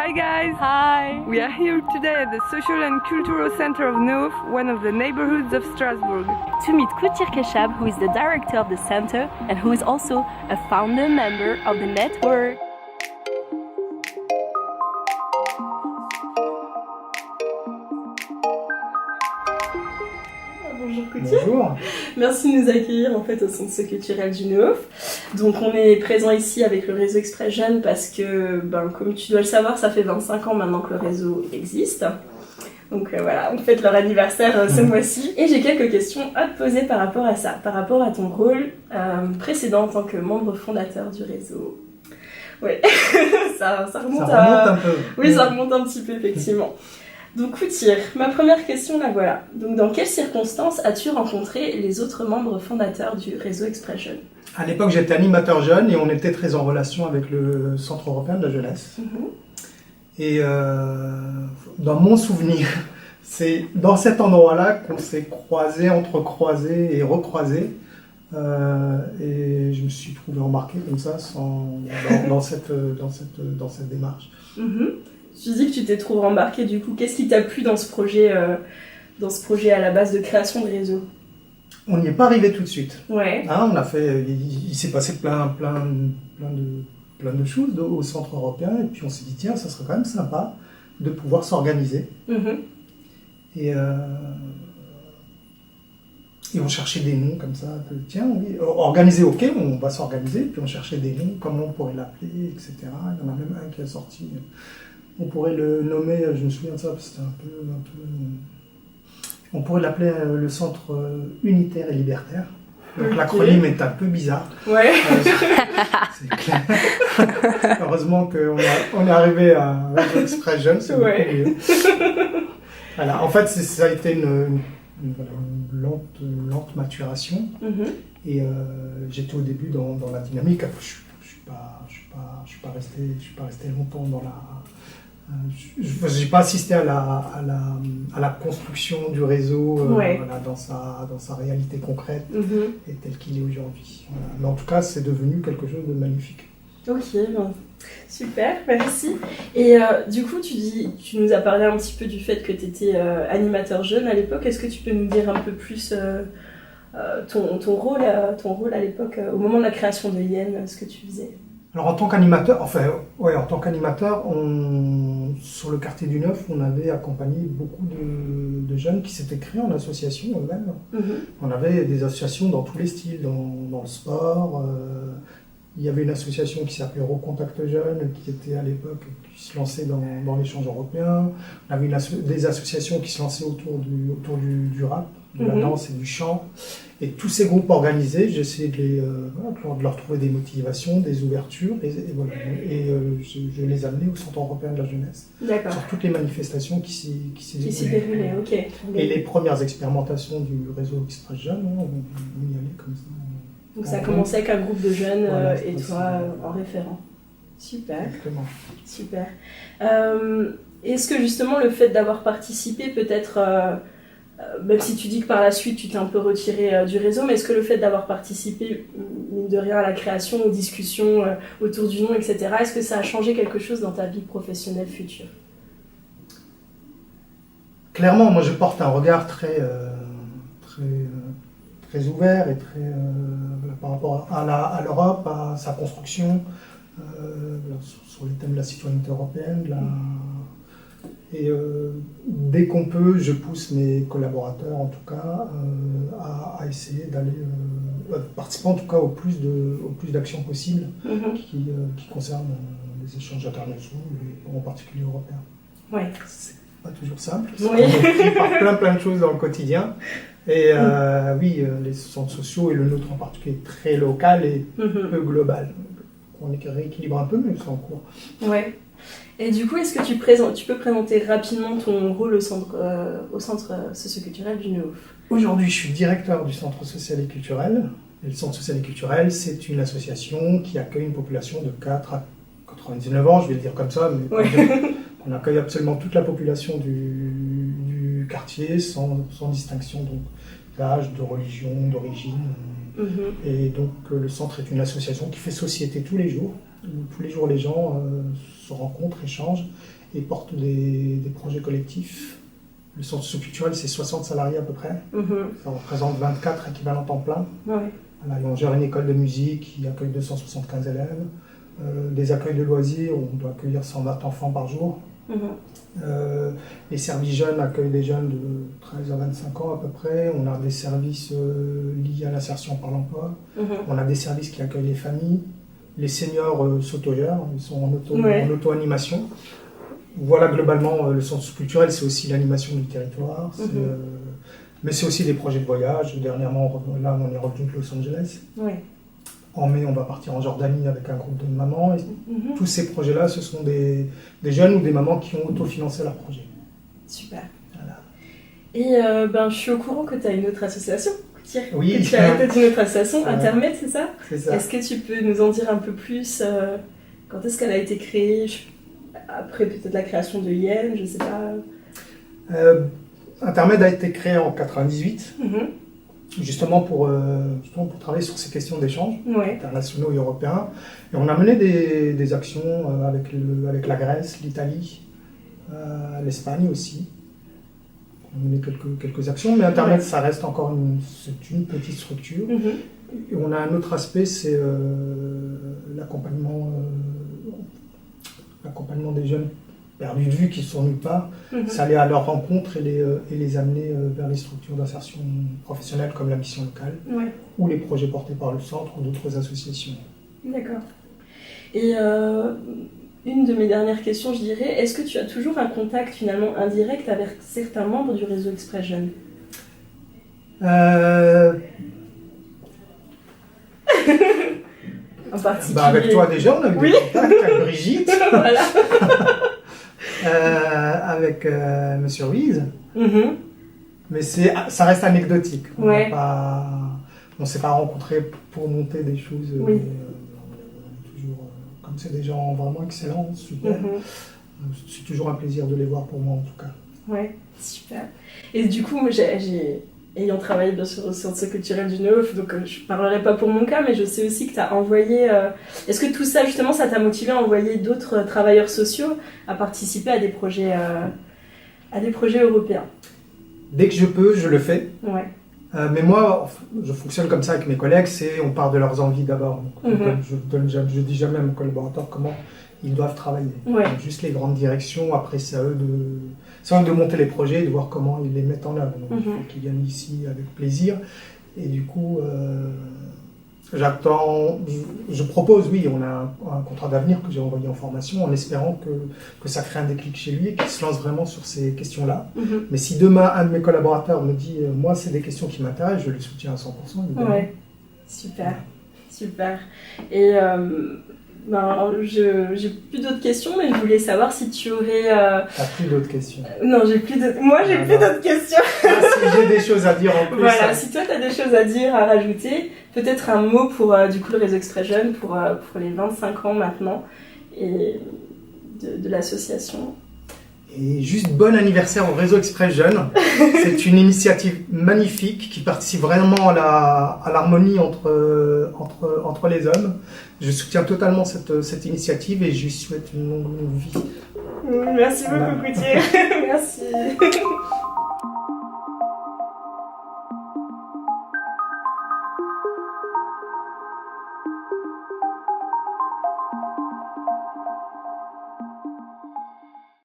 Hi guys! Hi! We are here today at the Social and Cultural Center of Neuf, one of the neighborhoods of Strasbourg. To meet Koutir Keshab, who is the director of the center and who is also a founder member of the network. Bonjour Koutir. Bonjour. Merci de nous accueillir en fait au Centre culturel du Neuf. Donc on est présent ici avec le réseau Express Jeunes parce que, comme tu dois le savoir, ça fait 25 ans maintenant que le réseau existe. Donc voilà, on fête leur anniversaire ce mois-ci. Et j'ai quelques questions à te poser par rapport à ça, par rapport à ton rôle précédent en tant que membre fondateur du réseau. Oui, ça remonte un peu. Oui, ça remonte un petit peu effectivement. Donc Koutir, ma première question la voilà. Donc dans quelles circonstances as-tu rencontré les autres membres fondateurs du réseau Express Jeunes? À l'époque, j'étais animateur jeune et on était très en relation avec le Centre européen de la jeunesse. Et dans mon souvenir, c'est dans cet endroit-là qu'on s'est croisés, entrecroisés et recroisés. Et je me suis trouvé embarqué comme ça dans cette démarche. Tu dis que tu t'es trouvé embarqué, du coup, qu'est-ce qui t'a plu dans ce projet à la base de création de réseau? On n'y est pas arrivé tout de suite. Ouais. Hein, il s'est passé plein de choses au Centre européen et puis on s'est dit tiens, ça serait quand même sympa de pouvoir s'organiser. Et on cherchait des noms comme ça, tiens, oui, organiser, ok, on va s'organiser, puis on cherchait des noms, comment on pourrait l'appeler, etc. Il y en a même un qui est sorti. On pourrait le nommer, je me souviens de ça, parce que c'était un peu... On pourrait l'appeler le Centre unitaire et libertaire. Donc l'acronyme est un peu bizarre. Ouais. C'est clair. Heureusement qu'on est arrivé à Radio Express Jeunes, c'est beaucoup mieux. Voilà. En fait, ça a été une lente maturation. Et j'étais au début dans la dynamique. Je suis pas resté longtemps dans la... J'ai pas assisté à la construction du réseau dans sa réalité concrète et tel qu'il est aujourd'hui. Voilà. Mais en tout cas, c'est devenu quelque chose de magnifique. Ok, super, merci. Et du coup, tu nous as parlé un petit peu du fait que tu étais animateur jeune à l'époque. Est-ce que tu peux nous dire un peu plus ton rôle à l'époque, au moment de la création de Yen, ce que tu faisais? Alors en tant qu'animateur, sur le quartier du Neuf, on avait accompagné beaucoup de jeunes qui s'étaient créés en association eux-mêmes. On avait des associations dans tous les styles, dans le sport. Il y avait une association qui s'appelait Recontact Jeunes, qui était à l'époque, qui se lançait dans l'échange européen. On avait des associations qui se lançaient autour du rap, de la danse et du chant. Et tous ces groupes organisés, j'essayais de leur trouver des motivations, des ouvertures, et je les amenais au Centre européen de la jeunesse. D'accord. Sur toutes les manifestations qui s'y déroulaient, ok. Et les premières expérimentations du réseau Express Jeunes, on y allait comme ça. Donc ça a commencé avec un groupe de jeunes et toi en référent. Super. Exactement. Super. Est-ce que justement le fait d'avoir participé peut-être... même si tu dis que par la suite tu t'es un peu retiré du réseau, mais est-ce que le fait d'avoir participé, mine de rien, à la création, aux discussions autour du nom, etc., est-ce que ça a changé quelque chose dans ta vie professionnelle future? Clairement, moi je porte un regard très ouvert et très par rapport à l'Europe, à sa construction, sur les thèmes de la citoyenneté européenne, et dès qu'on peut, je pousse mes collaborateurs, en tout cas, à essayer d'aller participer en tout cas au plus d'actions possibles qui concernent les échanges internationaux, en particulier européens. Ouais. C'est pas toujours simple. Oui. On est pris par plein de choses dans le quotidien. Et oui, les centres sociaux et le nôtre en particulier est très local et peu global. On rééquilibre un peu, mais c'est en cours. Ouais. Et du coup, est-ce que tu peux présenter rapidement ton rôle au centre socioculturel du Neuf? Aujourd'hui, je suis directeur du centre social et culturel. Et le centre social et culturel, c'est une association qui accueille une population de 4 à 99 ans, je vais le dire comme ça, mais on accueille absolument toute la population du quartier sans distinction d'âge, de religion, d'origine. Et donc le centre est une association qui fait société tous les jours. Tous les jours les gens se rencontrent, échangent et portent des projets collectifs. Le centre socioculturel, c'est 60 salariés à peu près. Ça représente 24 équivalents temps plein. Ouais. Voilà, on gère une école de musique qui accueille 275 élèves. Des accueils de loisirs, on doit accueillir 120 enfants par jour. Les services jeunes accueillent des jeunes de 13 à 25 ans à peu près. On a des services liés à l'insertion par l'emploi. On a des services qui accueillent les familles. Les seniors s'autogèrent, ils sont en auto-animation. Voilà, globalement, le centre culturel, c'est aussi l'animation du territoire. Mais c'est aussi des projets de voyage. Dernièrement, là, on est revenu de Los Angeles. En mai, on va partir en Jordanie avec un groupe de mamans. Et tous ces projets-là, ce sont des jeunes ou des mamans qui ont autofinancé leur projet. Super. Voilà. Et je suis au courant que tu as une autre association. Oui. Que tu as peut-être une autre association, Intermed, c'est ça? C'est ça. Est-ce que tu peux nous en dire un peu plus? Quand est-ce qu'elle a été créée? Après peut-être la création de Yen, je sais pas. Intermed a été créé en 98. Justement pour travailler sur ces questions d'échange internationaux et européens. Et on a mené des actions avec la Grèce, l'Italie, l'Espagne aussi. On a mené quelques actions, mais Intermed, ça reste encore une petite structure. Et on a un autre aspect, c'est l'accompagnement des jeunes perdus de vue qui sont nulle part. C'est aller à leur rencontre et les amener vers les structures d'insertion professionnelle comme la mission locale ou les projets portés par le centre ou d'autres associations. D'accord. Et une de mes dernières questions, je dirais, est-ce que tu as toujours un contact finalement indirect avec certains membres du réseau Express Jeunes? En particulier. Avec toi déjà, on a eu des contacts avec Brigitte. Voilà. Avec Monsieur Ruiz. Mais ça reste anecdotique. On ne s'est pas rencontrés pour monter des choses. On est toujours, comme c'est des gens vraiment excellents, super. C'est toujours un plaisir de les voir pour moi en tout cas. Ouais, super. Et du coup, ayant travaillé bien sûr au centre culturel du Neuf, donc je ne parlerai pas pour mon cas, mais je sais aussi que tu as envoyé... Est-ce que tout ça, justement, ça t'a motivé à envoyer d'autres travailleurs sociaux à participer à des projets européens? Dès que je peux, je le fais. Ouais. Mais moi, je fonctionne comme ça avec mes collègues, on part de leurs envies d'abord. Je dis jamais à mes collaborateurs comment ils doivent travailler. Donc, juste les grandes directions, après c'est à eux de monter les projets et de voir comment ils les mettent en œuvre. Donc, il faut qu'ils viennent ici avec plaisir. Et du coup, j'attends, je propose, on a un contrat d'avenir que j'ai envoyé en formation en espérant que ça crée un déclic chez lui et qu'il se lance vraiment sur ces questions-là. Mais si demain, un de mes collaborateurs me dit « moi, c'est des questions qui m'intéressent » je le soutiens à 100%. Évidemment. Ouais, super, super. Et j'ai plus d'autres questions, mais je voulais savoir si tu aurais... T'as plus d'autres questions? Non, j'ai plus d'autres... Moi, j'ai plus d'autres questions. Si j'ai des choses à dire en plus... Voilà, si toi, tu as des choses à dire, à rajouter, peut-être un mot pour du coup le réseau Express Jeunes pour les 25 ans maintenant et de l'association. Et juste bon anniversaire au réseau Express Jeunes. C'est une initiative magnifique qui participe vraiment à l'harmonie entre les hommes. Je soutiens totalement cette initiative et je lui souhaite une longue vie. Merci beaucoup, Coutier. Merci.